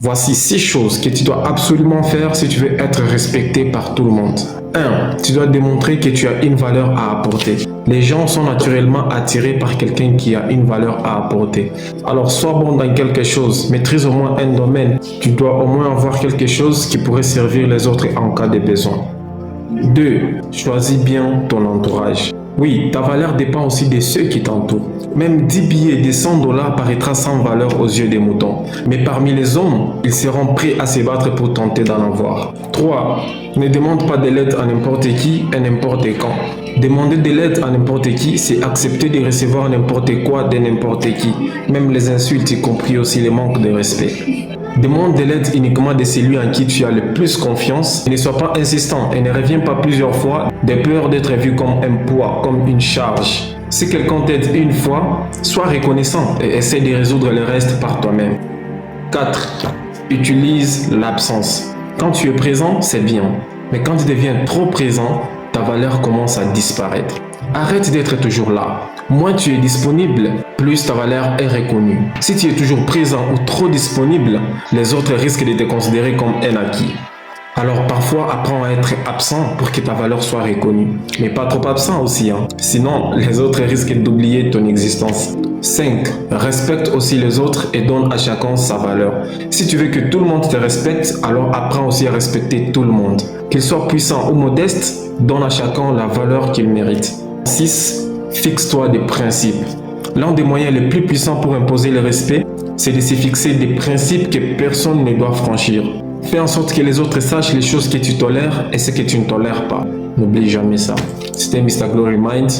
Voici 6 choses que tu dois absolument faire si tu veux être respecté par tout le monde. 1. Tu dois démontrer que tu as une valeur à apporter. Les gens sont naturellement attirés par quelqu'un qui a une valeur à apporter. Alors sois bon dans quelque chose, maîtrise au moins un domaine. Tu dois au moins avoir quelque chose qui pourrait servir les autres en cas de besoin. 2. Choisis bien ton entourage. Oui, ta valeur dépend aussi de ceux qui t'entourent. Même 10 billets de $100 paraîtra sans valeur aux yeux des moutons. Mais parmi les hommes, ils seront prêts à se battre pour tenter d'en avoir. 3. Ne demande pas de l'aide à n'importe qui et n'importe quand. Demander de l'aide à n'importe qui, c'est accepter de recevoir n'importe quoi de n'importe qui. Même les insultes, y compris aussi les manques de respect. Demande de l'aide uniquement de celui en qui tu as le plus confiance. Ne sois pas insistant et ne reviens pas plusieurs fois de peur d'être vu comme un poids, comme une charge. Si quelqu'un t'aide une fois, sois reconnaissant et essaie de résoudre le reste par toi-même. 4. Utilise l'absence. Quand tu es présent, c'est bien. Mais quand tu deviens trop présent, ta valeur commence à disparaître. Arrête d'être toujours là. Moins tu es disponible, plus ta valeur est reconnue. Si tu es toujours présent ou trop disponible, les autres risquent de te considérer comme un acquis. Alors parfois, apprends à être absent pour que ta valeur soit reconnue. Mais pas trop absent aussi, hein. Sinon, les autres risquent d'oublier ton existence. 5. Respecte aussi les autres et donne à chacun sa valeur. Si tu veux que tout le monde te respecte, alors apprends aussi à respecter tout le monde. Qu'il soit puissant ou modeste, donne à chacun la valeur qu'il mérite. 6. Fixe-toi des principes. L'un des moyens les plus puissants pour imposer le respect, c'est de se fixer des principes que personne ne doit franchir. Fais en sorte que les autres sachent les choses que tu tolères et ce que tu ne tolères pas. N'oublie jamais ça. C'était Mr. Glory Mind.